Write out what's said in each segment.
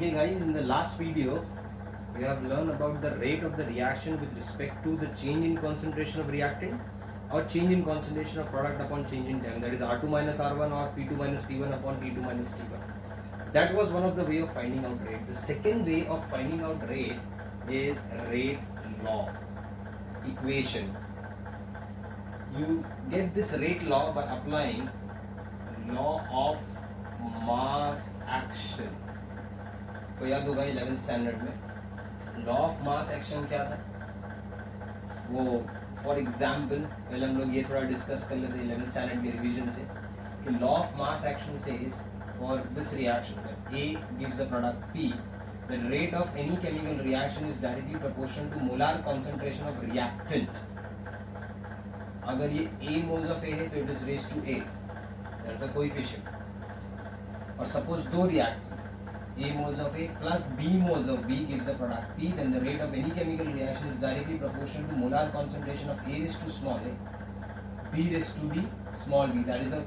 Okay guys, in the last video we have learned about the rate of the reaction with respect to the change in concentration of reactant or change in concentration of product upon change in time, that is R2 minus R1 or P2 minus P1 upon T2 minus T1. That was one of the way of finding out rate. The second way of finding out rate is rate law equation. You get this rate law by applying law of mass action. तो याद होगा 11th standard में law of mass action क्या था वो. For example पहले हम लोग ये थोड़ा डिस्कस कर लेते 11th स्टैंडर्ड के रिवीजन से कि लॉ ऑफ मास एक्शन से is for this reaction A gives a product P, the rate of any chemical reaction is directly proportional to molar concentration of reactant. अगर ये A moles of A है तो it is raised to A, that's a coefficient. और suppose दो react A moles of A plus B moles of B gives a product P, then the rate of any chemical reaction is directly proportional to molar concentration of A raised to small a, B raised to the small b, that is a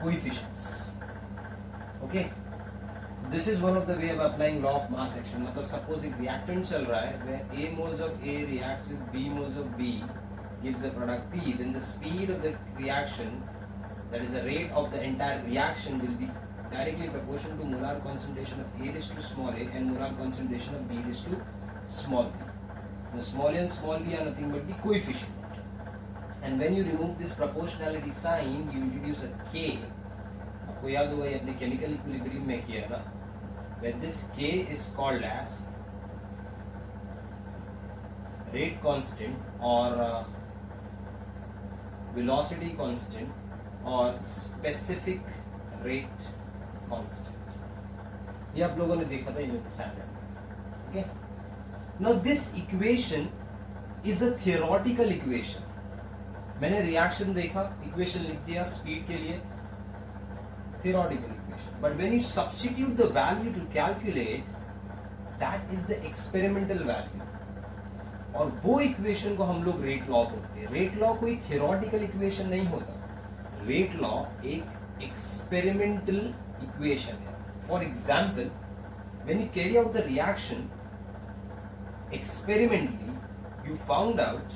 coefficients. Okay, this is one of the way of applying law of mass action. मतलब suppose एक reactant चल रहा है where A moles of A reacts with B moles of B gives a product P, then the speed of the reaction, that is the rate of the entire reaction, will be directly proportional to molar concentration of A raised to small a and molar concentration of B raised to small b. The small a and small b are nothing but the coefficient. And when you remove this proportionality sign, you introduce a K. आपको याद होगा ये अपने chemical equilibrium में किया ना, where this K is called as rate constant or velocity constant or specific rate constant. ये आप लोगों ने देखा था 11th standard. Okay. Now this equation is a theoretical equation. मैंने reaction देखा, equation लिख दिया speed के लिए, theoretical equation. But when you substitute the value to calculate, that is the experimental value. और वो equation को हम लोग rate law बोलते हैं. Rate law कोई theoretical equation नहीं होता. Rate law एक experimental equation है. For example, when you carry out the reaction experimentally, you found out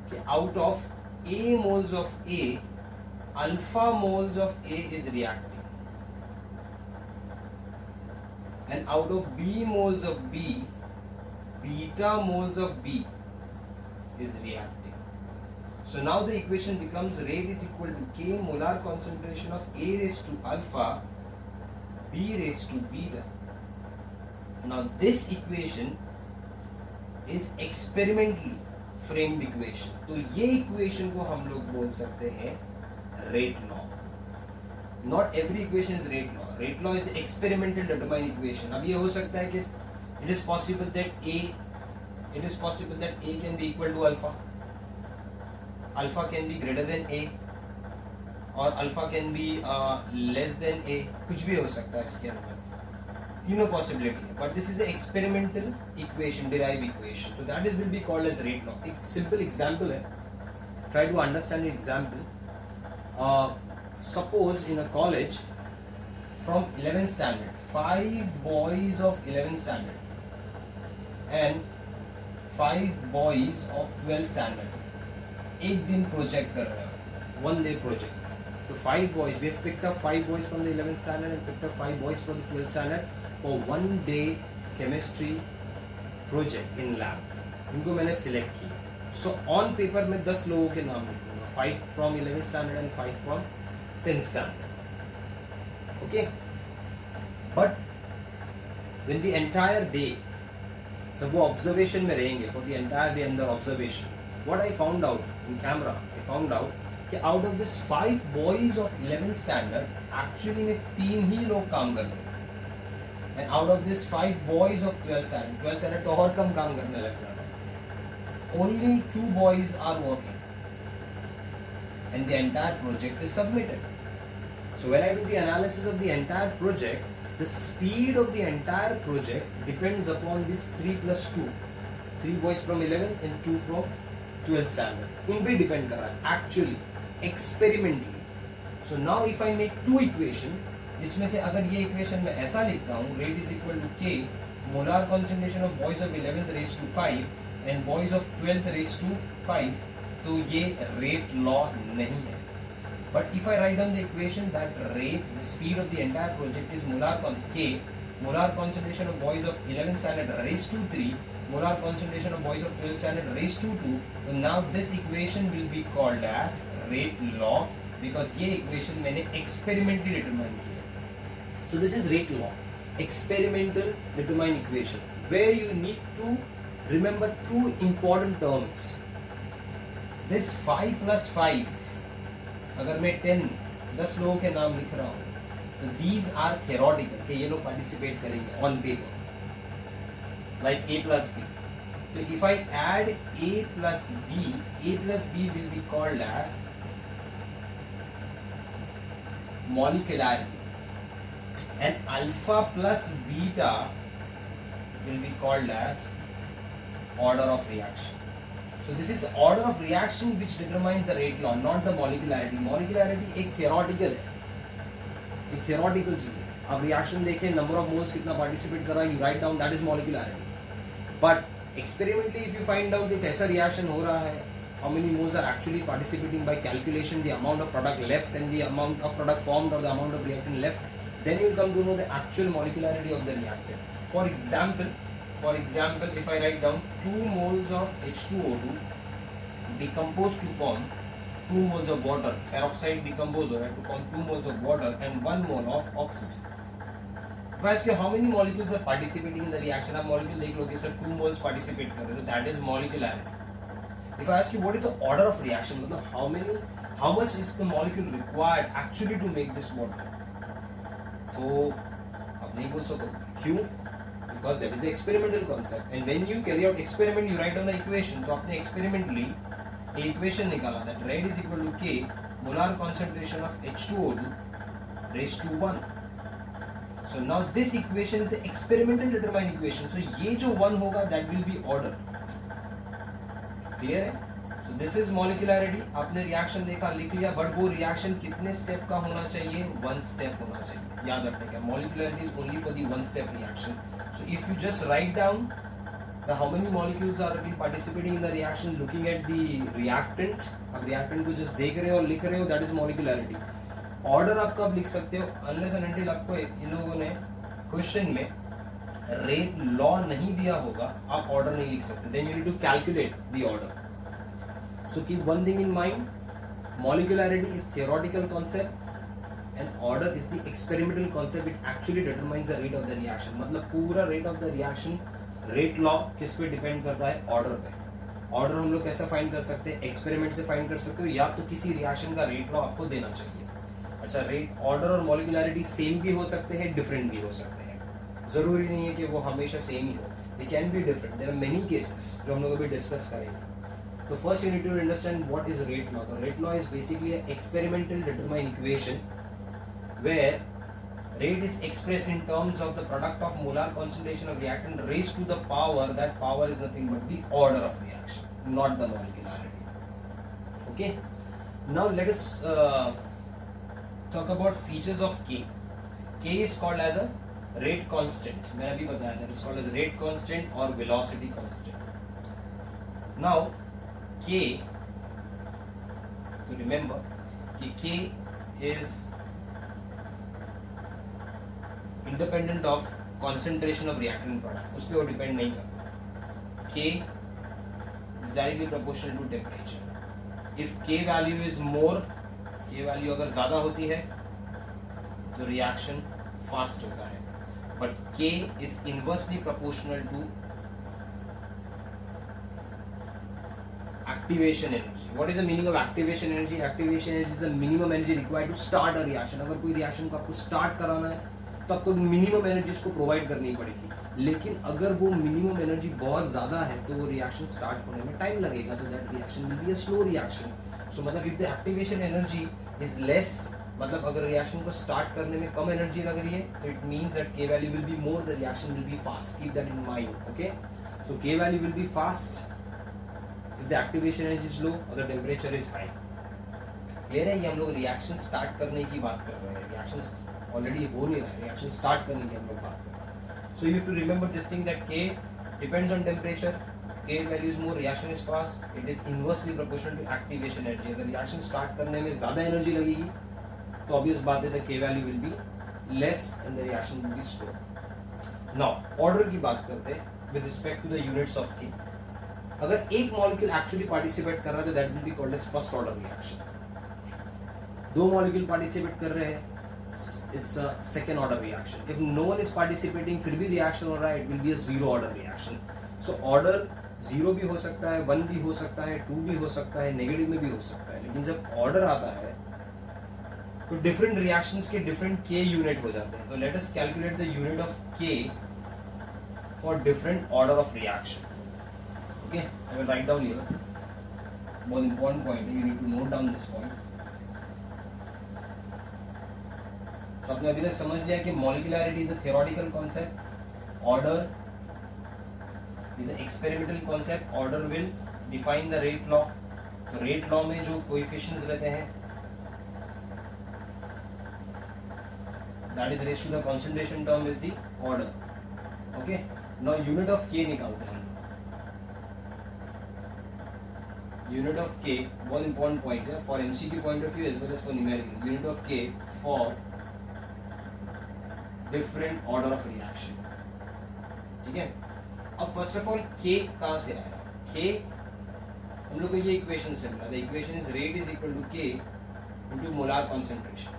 that out of A moles of A, alpha moles of A is reacting, and out of B moles of B, beta moles of B is reacting. So now the equation becomes rate is equal to K molar concentration of A raised to alpha, B raised to beta. Now this equation is experimentally framed equation. तो ये equation को हम लोग बोल सकते हैं rate law. Not every equation is rate law. Rate law is experimental determined equation. अब ये हो सकता है कि it is possible that A can be equal to alpha. Alpha can be greater than A और alpha can be less than A. कुछ भी हो सकता है इसके अंदर, तीनों possibility है. But this is an experimental equation, derived equation. So that is will be called as rate law. एक simple example है. Try to understand the example. Suppose in a college from 11th standard, 5 boys of 11th standard and 5 boys of 12th standard एक दिन project कर रहे हो, 1 day project. So 5 boys, we have picked up 5 boys from the 11th standard and picked up 5 boys from the 12th standard for 1 day chemistry project in lab. इनको मैंने select किया. So on paper में 10 लोगों के नाम लिखूंगा, 5 from 11th standard and 5 from 10th standard. Okay. But when the entire day, जब वो observation में रहेंगे for the entire day under observation, what I found out in camera, I found out कि out of this 5 boys of 11th standard, actually में 3 ही लोग काम कर रहे हैं, and out of this 5 boys of 12th standard तो और कम काम करने लग जाता है. Only 2 boys are working, and the entire project is submitted. So when I do the analysis of the entire project, the speed of the entire project depends upon this 3 plus 2. 3 boys from 11th and 2 from 12th standard. इन पे depend कर रहा है actually experimentally. So now if I make two equation, इसमें से अगर ये equation में ऐसा लिखता हूँ, rate is equal to K molar concentration of boys of 11th raise to 5 and boys of 12th raise to 5, तो ये रेट लॉ नहीं है. But if I write down the equation that rate the speed of the entire project is molar concentration of boys of 11th standard raised to 3, molar concentration of boys of 12th standard raised to 2. So now this equation will be called as rate law because ये equation मैंने experimentally determine किया. So this is rate law, experimental determine equation, where you need to remember two important terms. This 5 plus 5, अगर मैं 10 लोगों के नाम लिख रहा हूँ, तो these are theoretical कि ये लोग participate करेंगे on paper, like A plus B. So if I add A plus B will be called as molecularity, and alpha plus beta will be called as order of reaction. So this is order of reaction which determines the rate law, not the molecularity. Molecularity एक theoretical है, एक theoretical चीज है. आप reaction देखें, number of moles कितना participate कर रहा है, you write down, that is molecularity. But experimentally if you find out कि कैसा रिएक्शन हो रहा है, how many moles are actually participating by calculation the amount of product left and the amount of product formed और the amount of reactant left, then you will come to know the actual molecularity of the reactant. For example, if I write down 2 moles of H2O2 decompose to form 2 moles of water, peroxide decompose to form 2 moles of water and 1 mole of oxygen. If I ask you how many molecules are participating in the reaction, आप molecule देख लो कि sir 2 moles participate कर रहे हैं, तो that is molecularity. If I ask you what is the order of reaction, मतलब how much is the molecule required actually to make this water, तो आप नहीं बोल सकोगे. क्यों? Because that is the experimental concept, and when you carry out experiment you write down the equation. तो आपने experimentally a equation निकाला that rate is equal to K molar concentration of H2O2 raised to 1. So now this equation is the experimental determined equation. So ये जो 1 होगा that will be order. Clear है? So this is molecularity. आपने reaction देखा, लिख लिया, but वो reaction कितने step का होना चाहिए? 1 step होना चाहिए. याद रखने का, molecularity is only for the 1 step reaction. So if you just write down the how many molecules are being participating in the reaction, looking at the reactant, अब reactant को just देख रहे हो और लिख रहे हो, that is molecularity. Order आप कब लिख सकते हो? Unless and until आपको इन लोगों ने question में rate law नहीं दिया होगा, आप order नहीं लिख सकते. Then you need to calculate the order. So keep one thing in mind: molecularity is theoretical concept. And order is the experimental concept. It actually determines the rate of the reaction. मतलब पूरा rate of the reaction, rate law किस पे depend करता है? Order पे. Order हम लोग कैसे फाइंड कर सकते हैं? एक्सपेरिमेंट से फाइंड कर सकते हो, या तो किसी रिएक्शन का रेट लॉ आपको देना चाहिए. अच्छा, रेट, ऑर्डर और मॉलिक्यूलरिटी सेम भी हो सकते हैं, डिफरेंट भी हो सकते हैं. जरूरी नहीं है कि वो हमेशा सेम ही हो. They can be different. There are many cases जो हम लोग अभी डिस्कस करेंगे. तो first you need to understand what is rate law. तो rate law is basically experimental determine equation where rate is expressed in terms of the product of molar concentration of reactant raised to the power, that power is nothing but the order of reaction, not the molecularity. Okay, now let us talk about features of K. K is called as a rate constant. मैंने अभी बताया, that is called as rate constant or velocity constant. Now K, to remember कि K is independent of concentration of reactant product, उस पे वो depend नहीं करता. K is directly proportional to temperature. If K value is more, K value अगर ज़्यादा होती है तो reaction fast होता है, but K is inversely proportional to activation energy. What is the meaning of activation energy? Activation energy is the minimum energy required to start a reaction. अगर कोई reaction को आपको start कराना है तो आपको मिनिमम एनर्जी उसको प्रोवाइड करनी पड़ेगी. लेकिन अगर वो मिनिमम एनर्जी बहुत ज़्यादा है तो वो रिएक्शन स्टार्ट होने में टाइम लगेगा, तो that reaction will be a slow reaction. So मतलब if the activation energy is less, मतलब अगर रिएक्शन को स्टार्ट करने में कम एनर्जी लग रही है तो it means that K value will be more, the reaction will be fast. Keep that in mind. Okay, so K value will be fast if the activation energy is low और the temperature is high. Clear है? ये हम लोग reaction start करने की बात कर रहे हैं. रिएक्शन ऑलरेडी हो नहीं रहा है, रिएक्शन स्टार्ट करने की हम लोग बात कर रहे हैं. So you to remember this thing that K depends on temperature. K value is more, reaction is fast, it is inversely proportional to activation energy. अगर रिएक्शन स्टार्ट करने में ज़्यादा एनर्जी लगेगी तो ऑब्वियस बात है the K value will be less and the reaction will be slow. Now order की बात करते हैं with respect to the units of K. अगर एक मॉलिक्यूल एक्चुअली पार्टिसिपेट कर रहा है तो that will be called as first order reaction. दो मॉलिक्यूल पार्टिसिपेट कर रहे हैं, it's a second order reaction. If no one is participating फिर भी रिएक्शन हो रहा है, it will be a zero order reaction. So order zero भी हो सकता है, वन भी हो सकता है, टू भी हो सकता है, नेगेटिव में भी हो सकता है. लेकिन जब ऑर्डर आता है तो डिफरेंट रिएक्शंस के डिफरेंट K यूनिट हो जाते हैं. तो let us calculate the unit of K for different order of reaction. Okay, I will write down here. बहुत इंपॉर्टेंट पॉइंट है, you need to note down this point. तो आपने अभी तक समझ लिया कि molecularity is a theoretical concept, order is a experimental concept. Order will define the rate law. तो रेट लॉ में जो कोएफिशिएंट्स रहते हैं that is raised to the concentration term is the order. Okay, now unit of K निकालते हैं. Unit of K बहुत important point है for MCQ point of view as well as for numerical. Unit of K for different order of reaction. ठीक है, अब first of all K कहाँ से आया? K हम लोग को ये इक्वेशन से मिला. The equation is rate is equal to K into molar concentration.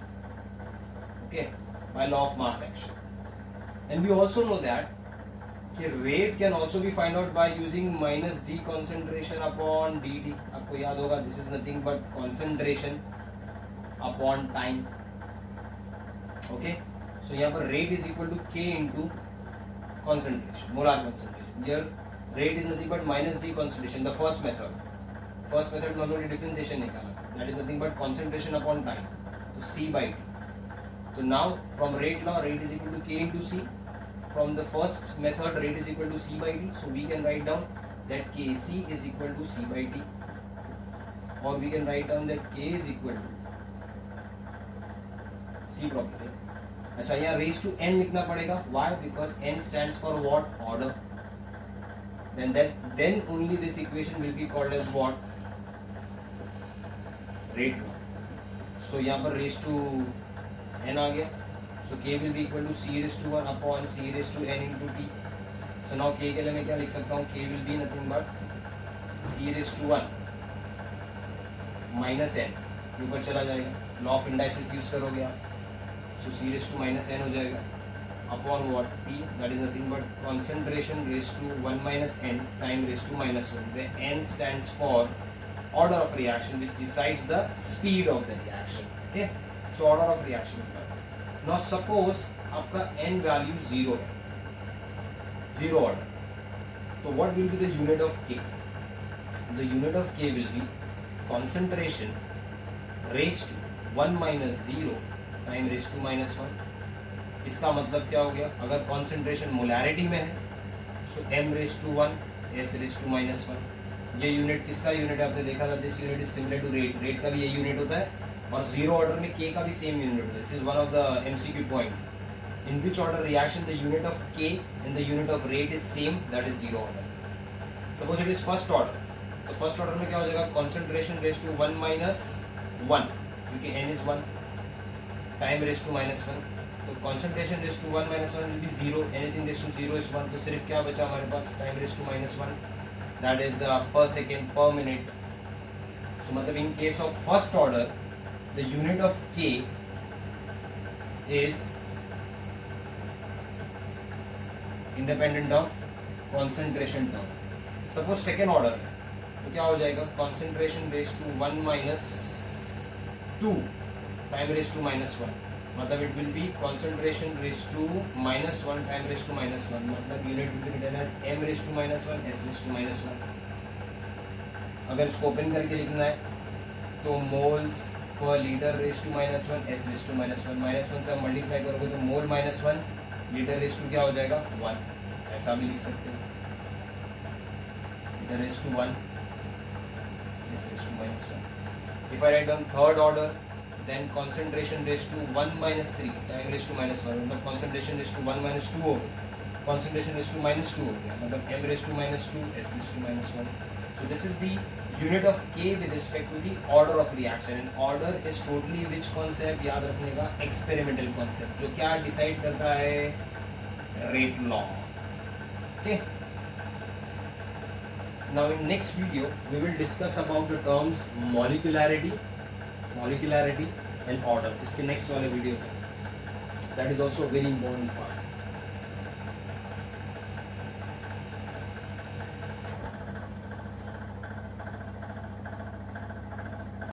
Okay, by law of mass action. And we also know that कि rate can also be find out by using minus d concentration upon dt. आपको याद होगा this is nothing but concentration upon time. Okay, so यहाँ पर rate is equal to K into concentration, molar concentration. Here rate is nothing but minus D concentration. The first method में हम लोग ने differentiation निकाला, that is nothing but concentration upon time, तो C by D. तो now from rate law rate is equal to K into C. From the first method rate is equal to C by D. So we can write down that Kc is equal to C by D, और we can write down that K is equal to C property. अच्छा, यहाँ raise to n लिखना पड़ेगा. Why? Because n stands for what? Order. then only this equation will be called as what? Rate law. So यहाँ पर raise to n आ गया. So K will be equal to C raised to 1 upon C raised to n into T. So now K के लिए मैं क्या लिख सकता हूँ? K will be nothing but C raised to 1 minus n. ऊपर चला जाएगा, लॉ ऑफ इंडाइसिस यूज करोगे आप. So C raised to minus n हो जाएगा upon what? T, that is nothing but concentration raised to 1 minus n time raised to minus 1, where n stands for order of reaction which decides the speed of the reaction. Okay, so order of reaction. Now suppose आपका n value 0 है, 0 order, so what will be the unit of K? The unit of K will be concentration raised to 1 minus 0 time raise to minus 1. इसका मतलब क्या हो गया? अगर concentration molarity में है so m raise to 1 s raise to minus 1. ये unit किसका यूनिट है? आपने देखा था this unit is similar to rate. Rate का भी ये यूनिट होता है और जीरो ऑर्डर में K का भी सेम यूनिट होता है. This is one of the MCQ point. In which order reaction the unit of K and the unit of rate is same, that is zero order. Suppose it is first order, तो first order में क्या हो जाएगा? Concentration raise to 1 minus 1 क्योंकि n is 1, time raise to minus 1. तो concentration raise to 1 minus 1 will be 0, anything raise to 0 is 1. तो सिर्फ क्या बचा हमारे पास? Time raise to minus 1, that is per second per minute. So मतलब in case of first order the unit of K is independent of concentration term. Suppose second order है तो क्या हो जाएगा? Concentration raise to 1 minus 2 time raise to minus 1, मतलब it will be concentration raise to minus 1 time raise to minus 1, मतलब unit will be written as m raise to minus 1 s raise to minus 1. अगर इसको open करके लिखना है तो moles पर litre raise to minus 1 s raise to minus 1. Minus 1 से आप मल्टीप्लाई करोगे तो mole minus 1 litre raise to क्या हो जाएगा? 1. ऐसा भी लिख सकते हो, litre raise to 1 s raise to minus 1. If I write down third order, then concentration raised to 1 minus 3 time raised to minus 1 मतलब concentration raised to 1 minus 2 हो गया, concentration raised to minus 2 हो गया, मतलब m raised to minus 2, s raised to minus 1. So this is the unit of K with respect to the order of reaction, and order is totally which concept याद रखने का, experimental concept, जो क्या decide करता है, rate law. Okay. Now in next video we will discuss about the terms molecularity and order. इसके next वाले video में, that is also a very important part.